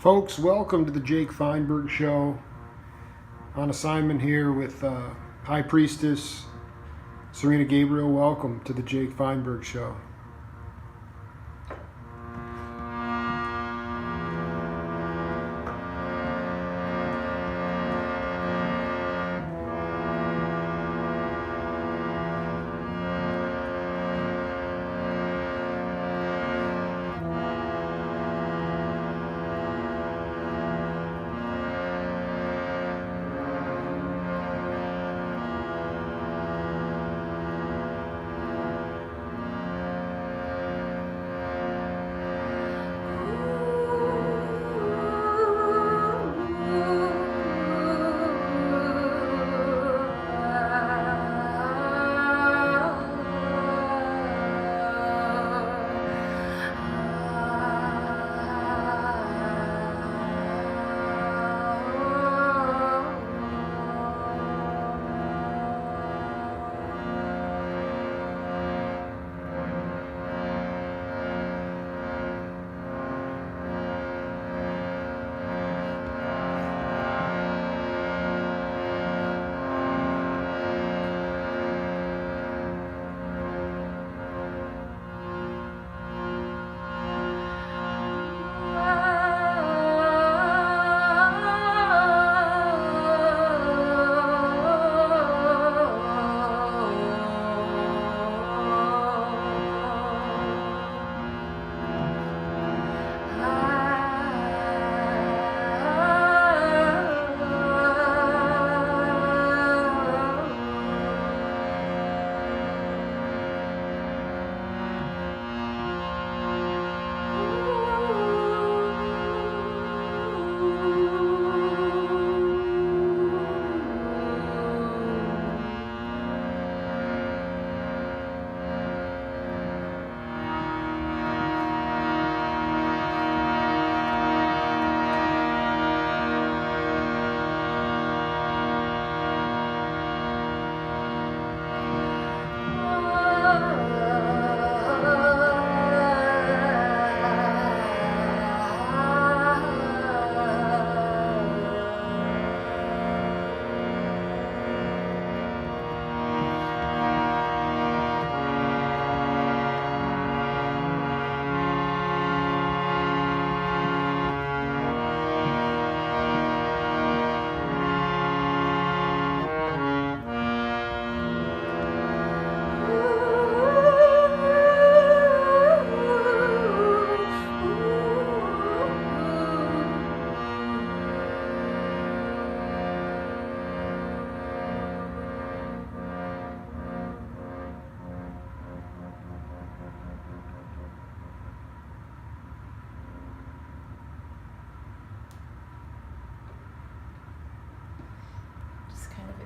Folks, welcome to the Jake Feinberg Show. On assignment here with High Priestess, Serena Gabriel. Welcome to the Jake Feinberg Show.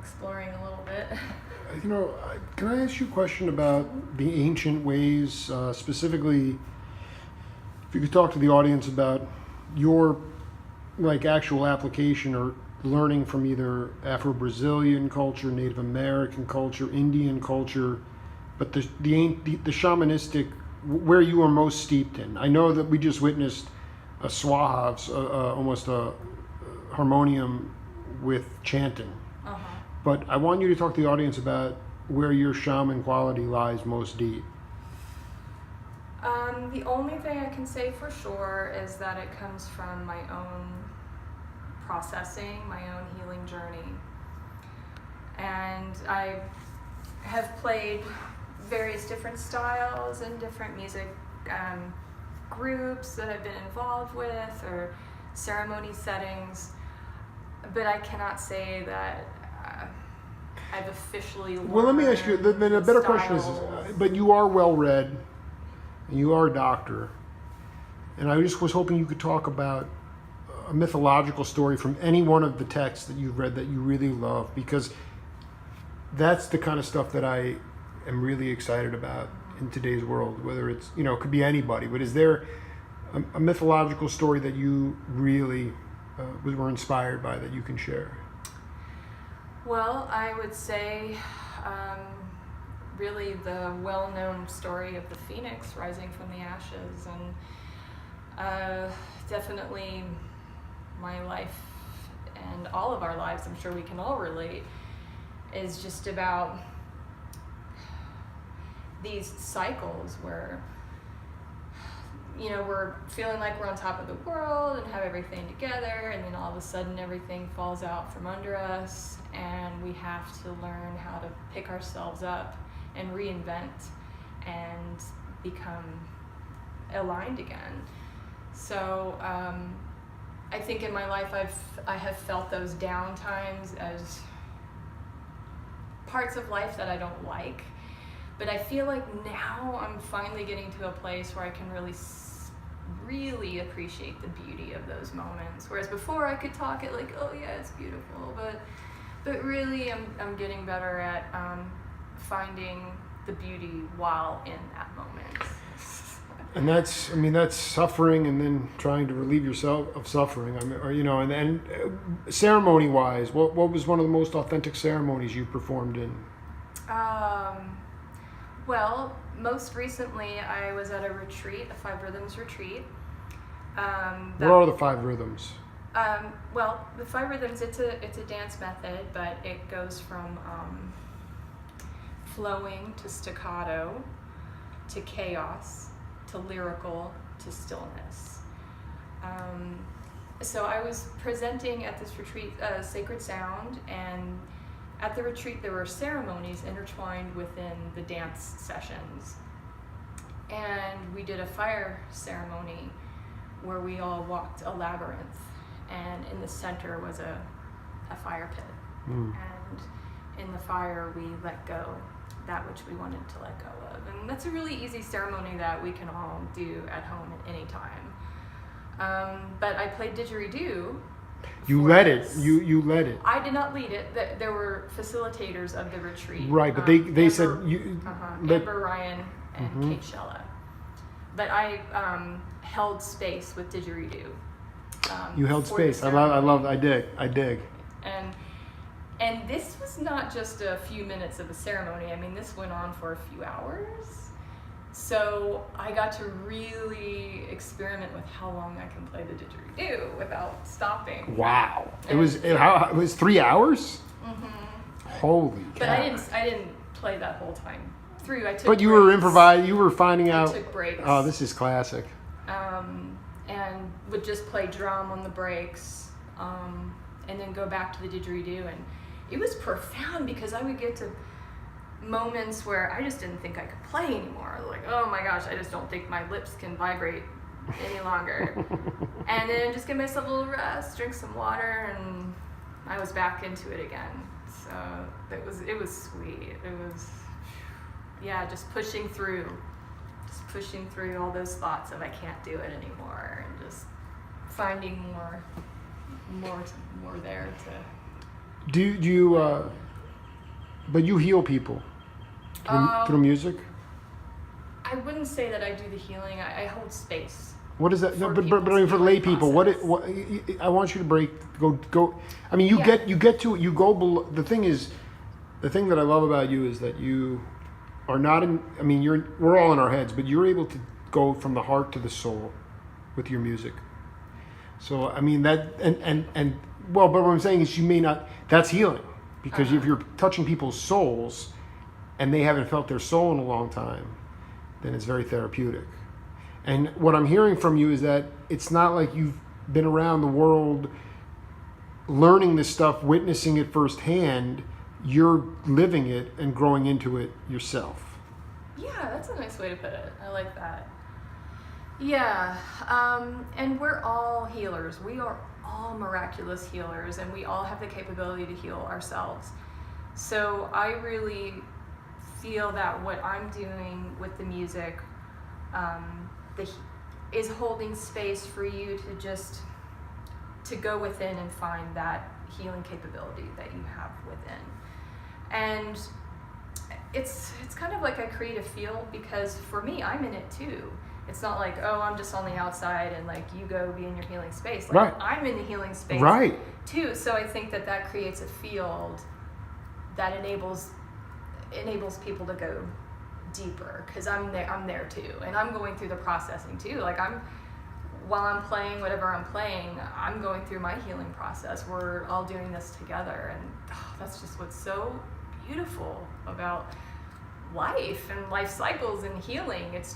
Exploring a little bit. Can I ask you a question about the ancient ways, specifically, if you could talk to the audience about your actual application or learning from either Afro-Brazilian culture, Native American culture, Indian culture, but the shamanistic, where you are most steeped in. I know that we just witnessed a swaha, almost a harmonium with chanting. But I want you to talk to the audience about where your shaman quality lies most deep. The only thing I can say for sure is that it comes from my own processing, my own healing journey. And I have played various different styles and different music groups that I've been involved with, or ceremony settings, but I cannot say that I've officially learned. Well, let me ask you, the better question is, but you are well read, and you are a doctor, and I just was hoping you could talk about a mythological story from any one of the texts that you've read that you really love, because that's the kind of stuff that I am really excited about in today's world, whether it's, it could be anybody, but is there a mythological story that you really were inspired by that you can share? Well, I would say really the well-known story of the phoenix rising from the ashes, and definitely my life and all of our lives, I'm sure we can all relate, is just about these cycles where, you know, we're feeling like we're on top of the world and have everything together, and then all of a sudden everything falls out from under us, and we have to learn how to pick ourselves up and reinvent and become aligned again. So I think in my life I have felt those down times as parts of life that I don't like, but I feel like now I'm finally getting to a place where I can really appreciate the beauty of those moments. Whereas before I could talk it like, oh yeah, it's beautiful, but really I'm getting better at finding the beauty while in that moment. And that's suffering, and then trying to relieve yourself of suffering. I mean, or, you know, and ceremony-wise, what was one of the most authentic ceremonies you performed in? Well, most recently I was at a retreat, a 5 Rhythms retreat. What are the 5 rhythms? Well, the 5 Rhythms, it's a dance method, but it goes from flowing to staccato to chaos to lyrical to stillness. So I was presenting at this retreat, Sacred Sound, and at the retreat there were ceremonies intertwined within the dance sessions. And we did a fire ceremony where we all walked a labyrinth, and in the center was a fire pit. And in the fire we let go that which we wanted to let go of. And that's a really easy ceremony that we can all do at home at any time. But I played Didgerido. You led it. You led it. I did not lead it. There were facilitators of the retreat. Right, but they Amber, said you. Amber, Ryan, and Kate Shella. But I held space with Didgerido. You held space. I dig. And this was not just a few minutes of a ceremony. I mean, this went on for a few hours. So I got to really experiment with how long I can play the didgeridoo without stopping. Wow! It was 3 hours. Mm-hmm. Holy cow! But I didn't play that whole time through. I took. But you breaks. were improvising. You were finding out. I took breaks. Oh, this is classic. And would just play drum on the breaks, and then go back to the didgeridoo, and it was profound because I would get to moments where I just didn't think I could play anymore. Like, oh my gosh, I just don't think my lips can vibrate any longer. And then just give myself a little rest, drink some water, and I was back into it again. So it was sweet. It was, yeah, just pushing through all those thoughts of I can't do it anymore, and just finding more there to. Do you? But you heal people through music. I wouldn't say that I do the healing. I hold space. What is that? No, but I mean, for lay people, what I want you to go. I mean, you get to it. You go below. The thing that I love about you is that you are not in. I mean, we're all in our heads, but you're able to go from the heart to the soul with your music. So I mean that, and well, but what I'm saying is you may not. That's healing, because if you're touching people's souls, and they haven't felt their soul in a long time, then it's very therapeutic. And what I'm hearing from you is that it's not like you've been around the world learning this stuff, witnessing it firsthand. You're living it and growing into it yourself. Yeah, that's a nice way to put it. I like that. Yeah, and we're all healers. We are all miraculous healers, and we all have the capability to heal ourselves. So I really feel that what I'm doing with the music is holding space for you to go within and find that healing capability that you have within. And it's kind of like I create a field, because for me, I'm in it too. It's not like, oh, I'm just on the outside and like you go be in your healing space. Like, right. I'm in the healing space too. So I think that creates a field that enables people to go deeper, because I'm there too, and I'm going through the processing too. Like while I'm playing whatever I'm playing, I'm going through my healing process. We're all doing this together, and that's just what's so beautiful about life and life cycles and healing. It's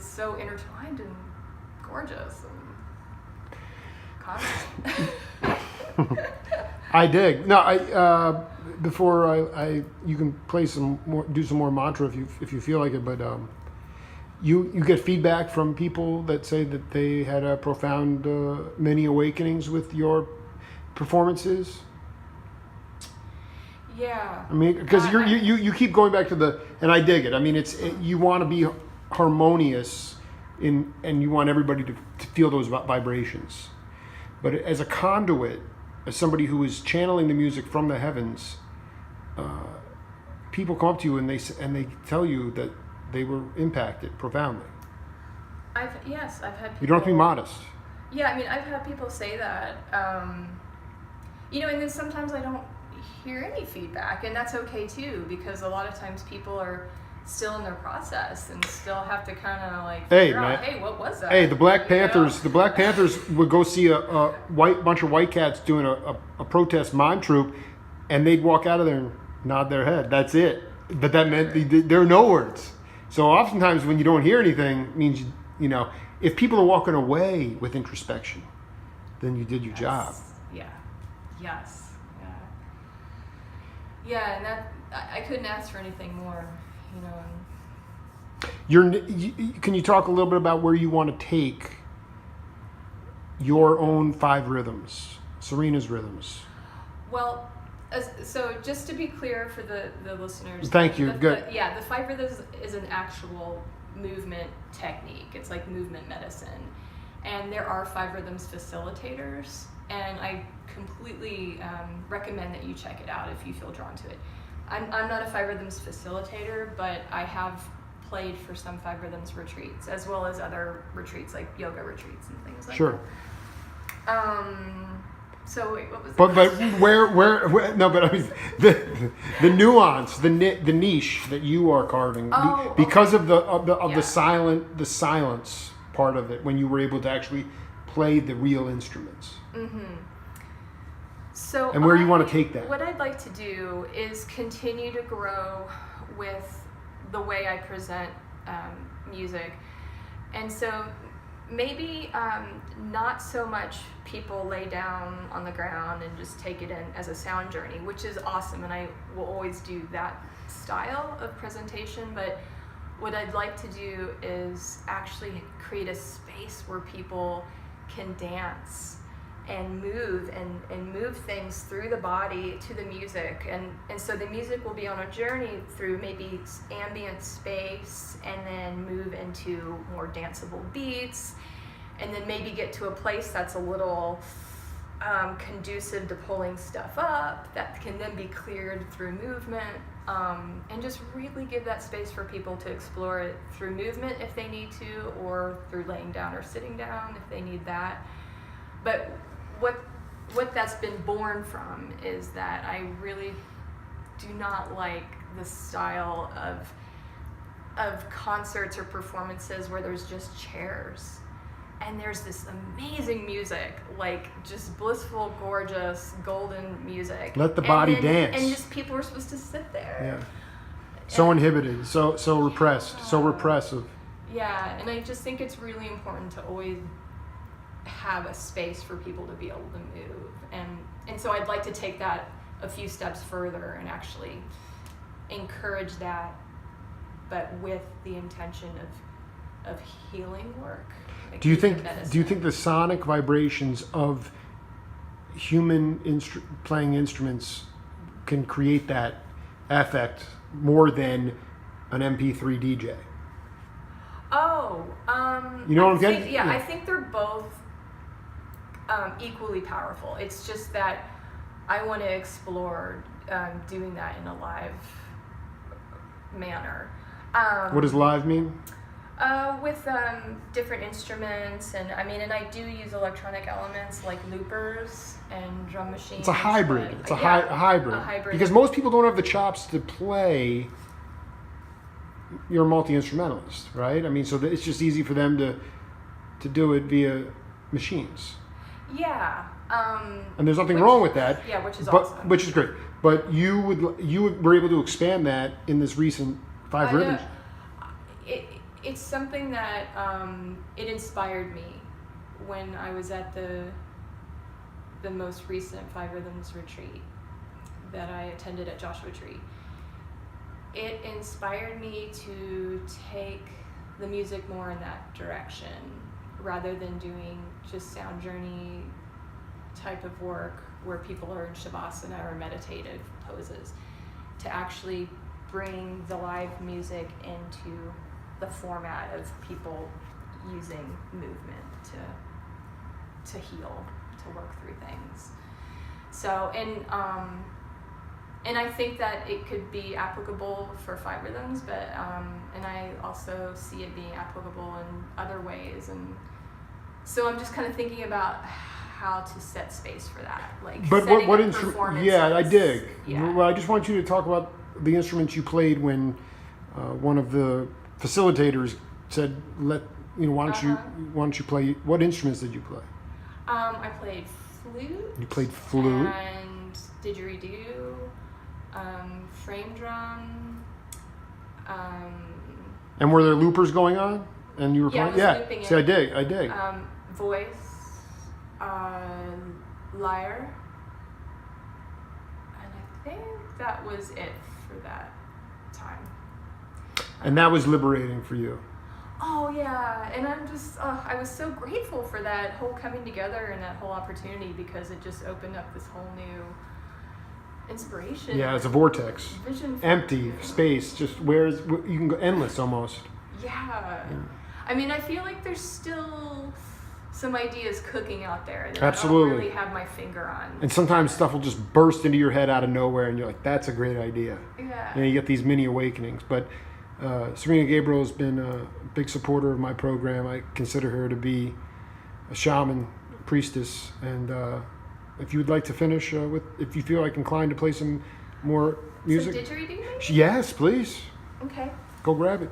so intertwined and gorgeous and constant. I dig. No, before you can play do some more mantra if you feel like it, but you get feedback from people that say that they had a profound many awakenings with your performances. Yeah. I mean, because you keep going back to and I dig it. I mean, you want to be harmonious and you want everybody to feel those vibrations. But as a conduit, as somebody who is channeling the music from the heavens, people come up to you and they tell you that they were impacted profoundly. I've had people. You don't have to be modest. Yeah, I mean, I've had people say that. And then sometimes I don't hear any feedback, and that's okay too, because a lot of times people are still in their process and still have to kind of like figure out, hey, what was that? Hey, the Black Panthers would go see a bunch of white cats doing a protest mime troupe, and they'd walk out of there and nod their head. That's it. But that meant there are no words. So oftentimes when you don't hear anything, it means if people are walking away with introspection, then you did your job. Yeah. Yes. Yeah, and that I couldn't ask for anything more, Can you talk a little bit about where you want to take your own 5 rhythms, Serena's rhythms? Well, so just to be clear for the listeners. Thank you. Good. The 5 rhythms is an actual movement technique. It's like movement medicine, and there are 5 rhythms facilitators. And I completely recommend that you check it out if you feel drawn to it. I'm not a 5 rhythms facilitator, but I have played for some 5 rhythms retreats, as well as other retreats like yoga retreats and things like sure. that. So wait, what was But where? No, but I mean the nuance, the niche that you are carving, because of the silence part of it, when you were able to actually play the real instruments. Mm-hmm. So and where you want to take that? What I'd like to do is continue to grow with the way I present music, and so maybe not so much people lay down on the ground and just take it in as a sound journey, which is awesome, and I will always do that style of presentation. But what I'd like to do is actually create a space where people can dance and move and move things through the body to the music, and so the music will be on a journey through maybe ambient space, and then move into more danceable beats, and then maybe get to a place that's a little conducive to pulling stuff up that can then be cleared through movement, and just really give that space for people to explore it through movement if they need to, or through laying down or sitting down if they need that. But what that's been born from is that I really do not like the style of concerts or performances where there's just chairs and there's this amazing music, like just blissful, gorgeous, golden music. Let the body dance. And just people are supposed to sit there. Yeah. So inhibited, so repressed, so repressive. Yeah, and I just think it's really important to always have a space for people to be able to move, and so I'd like to take that a few steps further and actually encourage that, but with the intention of healing work. Like do you think the sonic vibrations of human playing instruments can create that affect more than an MP3 DJ? You know what I'm getting? Yeah, I think they're both equally powerful. It's just that I want to explore doing that in a live manner. What does live mean? With different instruments, and I do use electronic elements like loopers and drum machines. It's a hybrid. A hybrid. Because most people don't have the chops to play. You're a multi-instrumentalist, right? So it's just easy for them to to do it via machines. Yeah. And there's nothing wrong with that. Yeah, which is but, awesome. Which is great. But you were able to expand that in this recent 5 rhythms. It's something that it inspired me when I was at the most recent 5 Rhythms retreat that I attended at Joshua Tree. It inspired me to take the music more in that direction rather than doing just sound journey type of work where people are in shavasana or meditative poses, to actually bring the live music into the format of people using movement to heal, to work through things. So, and I think that it could be applicable for 5 rhythms, but and I also see it being applicable in other ways, and so I'm just kind of thinking about how to set space for that, like. But setting what up instrument? Yeah, I dig. Yeah. Well, I just want you to talk about the instruments you played when one of the facilitators said, "Why don't you play? What instruments did you play?" I played flute. You played flute and didgeridoo, frame drum. And were there loopers going on? And you were Yeah, playing? I was looping See, it. I dig. Voice, lyre, and I think that was it for that time. And that was liberating for you. Oh yeah, and I'm just, I was so grateful for that whole coming together and that whole opportunity, because it just opened up this whole new inspiration. Yeah, it's a vortex. Vision. Empty space, just you can go endless almost. Yeah. I mean, I feel like there's still some ideas cooking out there that Absolutely. I don't really have my finger on. And sometimes stuff will just burst into your head out of nowhere, and you're like, "That's a great idea." Yeah. And you get these mini awakenings. But Serena Gabriel has been a big supporter of my program. I consider her to be a shaman, a priestess. And if you would like to finish if you feel like inclined to play some more music. Some didgeridoo maybe? Yes, please. Okay. Go grab it.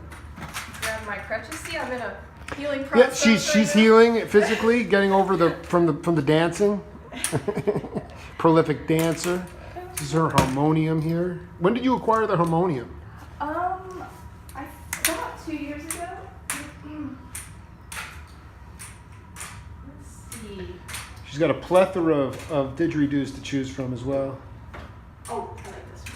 Grab my crutches. See, I'm in a healing Yeah, process. she's healing physically, getting over from the dancing. Prolific dancer. This is her harmonium here. When did you acquire the harmonium? I thought 2 years ago. Let's see. She's got a plethora of didgeridoos to choose from as well. Oh, I like this one.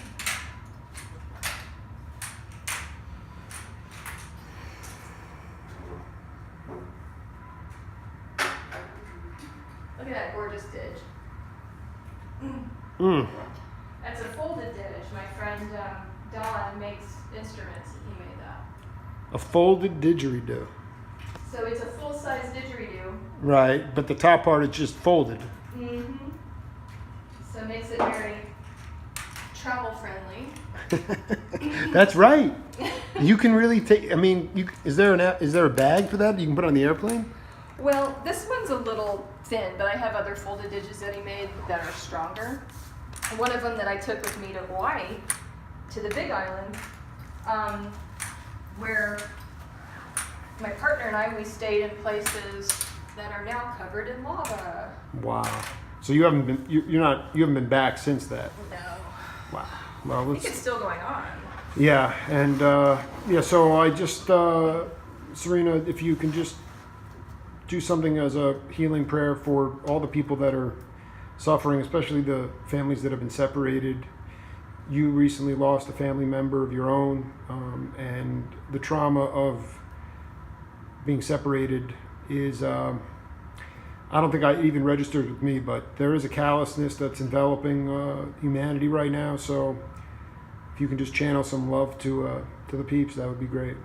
Look at that gorgeous didge. That's a folded didge. My friend Don makes instruments. He made that. A folded didgeridoo. So it's a full-size didgeridoo. Right, but the top part is just folded. Mm-hmm. So it makes it very travel-friendly. That's right. You can really take. I mean, is there a bag for that you can put on the airplane? Well, this one's a little thin, but I have other folded didges that he made that are stronger. One of them that I took with me to Hawaii, to the Big Island, where my partner and I, we stayed in places that are now covered in lava. Wow. So you haven't been you haven't been back since that. No. Wow. Well, I think it's still going on. yeah, and so I just Serena, if you can just do something as a healing prayer for all the people that are suffering, especially the families that have been separated. You recently lost a family member of your own, and the trauma of being separated is, I don't think I even registered with me, but there is a callousness that's enveloping humanity right now. So if you can just channel some love to the peeps, that would be great.